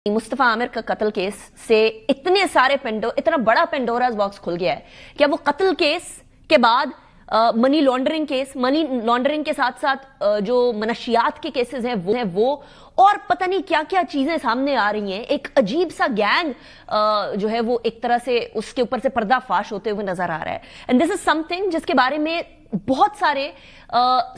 मुस्तफा आमिर का कत्ल केस से इतने सारे इतना बड़ा पेंडोरास बॉक्स खुल गया है। क्या वो कत्ल केस के बाद मनी लॉन्ड्रिंग के साथ साथ जो मनशियात के केसेस हैं वो और पता नहीं क्या क्या चीजें सामने आ रही हैं। एक अजीब सा गैंग जो है वो एक तरह से उसके ऊपर से पर्दाफाश होते हुए नजर आ रहा है। एंड दिस इज समथिंग जिसके बारे में बहुत सारे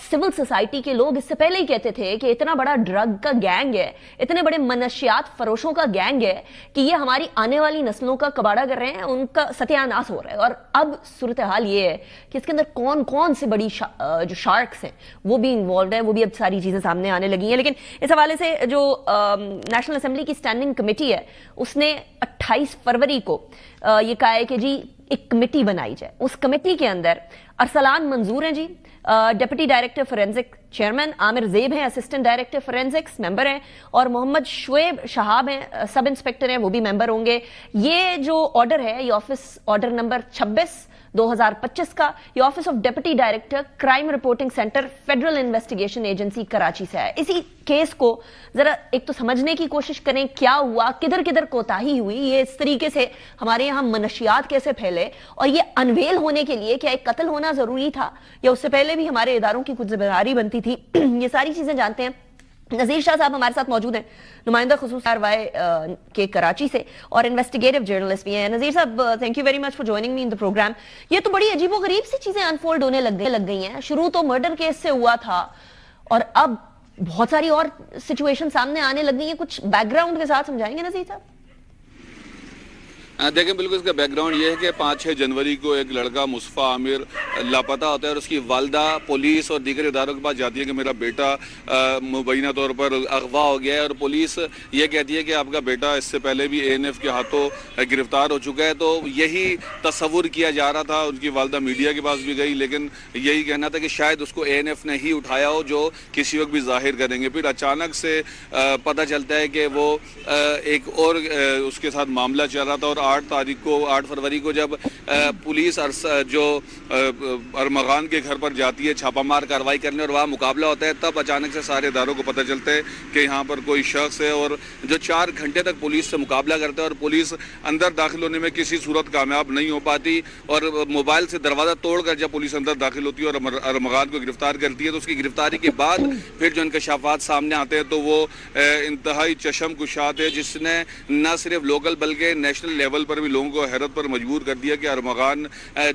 सिविल सोसाइटी के लोग इससे पहले ही कहते थे कि इतना बड़ा ड्रग का गैंग है, इतने बड़े मनशियात फरोशों का गैंग है कि ये हमारी आने वाली नस्लों का कबाड़ा कर रहे हैं, उनका सत्यानाश हो रहा है। और अब सूरत हाल ये है कि इसके अंदर कौन कौन से बड़ी जो शार्क्स हैं वो भी इन्वॉल्व है, वो भी अब सारी चीजें सामने आने लगी हैं। लेकिन इस हवाले से जो नेशनल असेंबली की स्टैंडिंग कमेटी है उसने 28 फरवरी को ये कहा है कि जी एक कमेटी बनाई जाए। उस कमेटी के अंदर अरसलान मंजूर हैं ji, deputy director forensic chairman, Aamir Zeb हैं असिस्टेंट डायरेक्टर फोरेंसिक्स मेंबर हैं, और मोहम्मद शुएब शहाब हैं सब इंस्पेक्टर हैं, वो भी मेंबर होंगे। ये जो ऑर्डर है ये ऑफिस ऑर्डर नंबर 26/2025 का, ये office of deputy director crime reporting centre federal investigation agency Karachi से है। इसी केस को जरा एक तो समझने की कोशिश करें, क्या हुआ, किधर किधर कोताही हुई, ये इस तरीके से हमारे यहाँ मनशियात कैसे फैले, और ये अनवेल होने के लिए क्या एक कत्ल होना जरूरी था या उससे पहले भी हमारे इदारों की कुछ जिम्मेदारी बनती थी। ये सारी चीजें जानते हैं। नजीर शाह साहब हमारे साथ मौजूद हैं, नुमाइंदा खुसूस कार्रवाई के कराची से और इन्वेस्टिगेटिव जर्नलिस्ट भी हैं। Nazir sahab, thank you very much for joining me in the program. ये तो बड़ी अजीबोगरीब सी चीजें अनफोल्ड होने लग गई हैं। शुरू तो मर्डर केस से हुआ था और अब बहुत सारी और सिचुएशन सामने आने लग गई हैं। कुछ बैकग्राउंड के साथ समझाएंगे नजीर साहब? देखें, बिल्कुल इसका बैकग्राउंड ये है कि 5-6 जनवरी को एक लड़का मुस्तफा आमिर लापता होता है और उसकी वालदा पुलिस और दीगर इदारों के पास जाती है कि मेरा बेटा मुबैना तौर पर अगवा हो गया है, और पुलिस ये कहती है कि आपका बेटा इससे पहले भी ANF के हाथों गिरफ्तार हो चुका है। तो यही तस्वुर किया जा रहा था। उनकी वालदा मीडिया के पास भी गई, लेकिन यही कहना था कि शायद उसको ANF ने ही उठाया हो, जो किसी वक्त भी जाहिर करेंगे। फिर अचानक से पता चलता है कि वो एक और उसके साथ मामला चल रहा था, और 8 फरवरी को जब पुलिस जो अरमगान के घर पर जाती है छापामार कार्रवाई करने और वहाँ मुकाबला होता है, तब अचानक से सारे इदारों को पता चलता है कि यहाँ पर कोई शख्स है, और जो 4 घंटे तक पुलिस से मुकाबला करता है और पुलिस अंदर दाखिल होने में किसी सूरत कामयाब नहीं हो पाती, और मोबाइल से दरवाज़ा तोड़कर जब पुलिस अंदर दाखिल होती है और अरमगान को गिरफ्तार करती है, तो उसकी गिरफ्तारी के बाद फिर जो इंकशाफात सामने आते हैं तो वो इंतहाई चशम कुशात है, जिसने न सिर्फ लोकल बल्कि नेशनल लेवल पर भी लोगों को हैरत पर मजबूर कर दिया कि अरमगान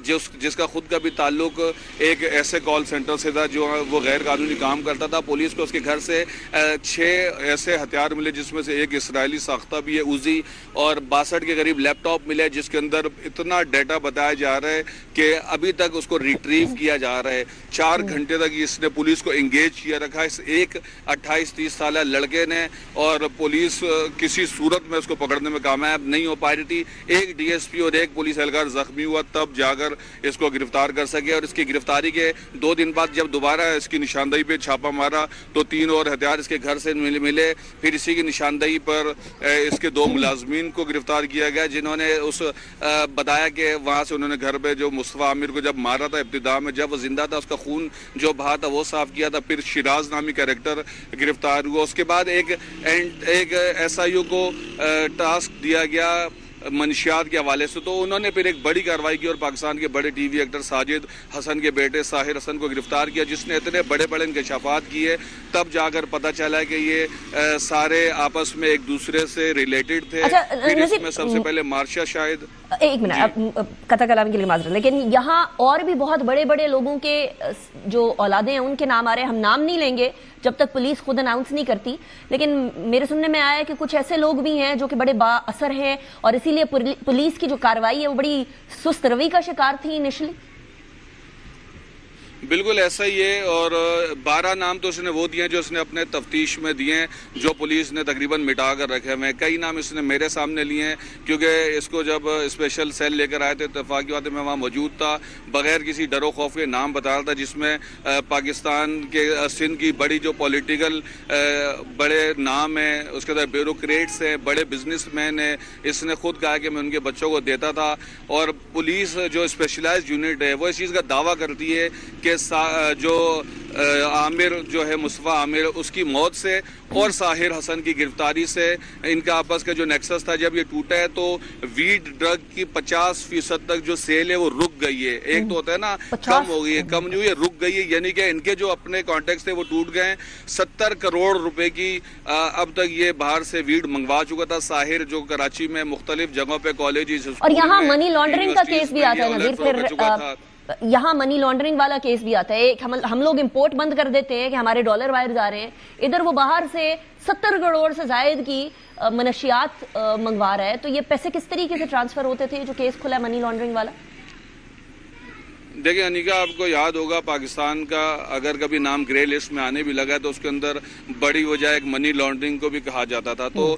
जिसका खुद का भी ताल्लुक एक ऐसे कॉल सेंटर से था जो वो गैर कानूनी काम करता था। पुलिस को उसके घर से 6 ऐसे हथियार मिले, जिसमें से एक इसराइली साख्ता भी है उजी, और 62 के करीब लैपटॉप मिले, जिसके अंदर इतना डाटा बताया जा रहा है कि अभी तक उसको रिट्रीव किया जा रहा है। 4 घंटे तक इसने पुलिस को एंगेज किया रखा इस एक 28-30 साल लड़के ने, और पुलिस किसी सूरत में उसको पकड़ने में कामयाब नहीं हो पा रही थी। एक DSP और एक पुलिस एहलकार जख्मी हुआ, तब जाकर इसको गिरफ्तार कर सके, और इसकी गिरफ्तारी के 2 दिन बाद जब दोबारा इसकी निशानदेही पे छापा मारा तो 3 और हथियार इसके घर से मिले। फिर इसी की निशानदेही पर इसके 2 मुलाजमीन को गिरफ्तार किया गया, जिन्होंने बताया कि वहाँ से उन्होंने घर पे जो मुस्तफा आमिर को जब मारा था, इब्तिदा में जब वो जिंदा था, उसका खून जो बहा था वो साफ किया था। फिर शिराज नामी कैरेक्टर गिरफ्तार हुआ। उसके बाद एक SIO को टास्क दिया गया मनशियात के हवाले से, तो उन्होंने फिर एक बड़ी कार्रवाई की और पाकिस्तान के बड़े TV एक्टर साजिद हसन के बेटे साहिर हसन को गिरफ्तार किया, जिसने इतने बड़े बड़े इंकशाफात किए। तब जाकर पता चला कि ये सारे आपस में एक दूसरे से रिलेटेड थे। अच्छा, फिर इसमें सबसे पहले मार्शा शायद एक मिनट कथा कलाम के लिए माजरत, लेकिन यहाँ और भी बहुत बड़े बड़े लोगों के जो औलादे हैं उनके नाम आ रहे हैं। हम नाम नहीं लेंगे जब तक पुलिस खुद अनाउंस नहीं करती, लेकिन मेरे सुनने में आया कि कुछ ऐसे लोग भी हैं जो कि बड़े बाअसर हैं और इसीलिए पुलिस की जो कार्रवाई है वो बड़ी सुस्त रवि का शिकार थी इनिशियली। बिल्कुल ऐसा ही है, और 12 नाम तो उसने वो दिए जो उसने अपने तफ्तीश में दिए हैं, जो पुलिस ने तकरीबन मिटा कर रखे हुए हैं। कई नाम इसने मेरे सामने लिए हैं, क्योंकि इसको जब स्पेशल सेल लेकर आए थे इत्तेफाकी बात मैं वहाँ मौजूद था, बगैर किसी डरो खौफ के नाम बता रहा था, जिसमें पाकिस्तान के सिंध की बड़ी जो पॉलिटिकल बड़े नाम हैं, उसके अंदर ब्यूरोक्रेट्स हैं, बड़े बिजनेसमैन हैं। इसने खुद कहा कि मैं उनके बच्चों को देता था, और पुलिस जो स्पेशलाइज्ड यूनिट है वो इस चीज़ का दावा करती है के जो आमिर जो है मुस्तफा आमिर उसकी मौत से और साहिर हसन की गिरफ्तारी से इनका आपस का जो नेक्सस था जब ये टूटा है तो वीड ड्रग की 50% तक जो सेल है वो रुक गई है। एक तो होता है ना कम हो गई है, कम जो है रुक गई है, यानी कि इनके जो अपने कॉन्टेक्ट थे वो टूट गए। 70 करोड़ रुपए की अब तक ये बाहर से वीड मंगवा चुका था साहिर, जो कराची में मुख्तलिफ जगहों पे कॉलेज और यहाँ मनी लॉन्ड्रिंग का केस भी आता है नज़ीर, फिर यहाँ मनी लॉन्ड्रिंग वाला केस भी आता है। हम लोग इंपोर्ट बंद कर देते हैं कि हमारे डॉलर वायर आ रहे हैं, इधर वो बाहर से 70 करोड़ से जायद की मनशियात मंगवा रहा है। तो ये पैसे किस तरीके से ट्रांसफर होते थे जो केस खुला है मनी लॉन्ड्रिंग वाला? देखिए अनिका, आपको याद होगा पाकिस्तान का अगर कभी नाम ग्रे लिस्ट में आने भी लगा है तो उसके अंदर बड़ी वजह एक मनी लॉन्ड्रिंग को भी कहा जाता था। तो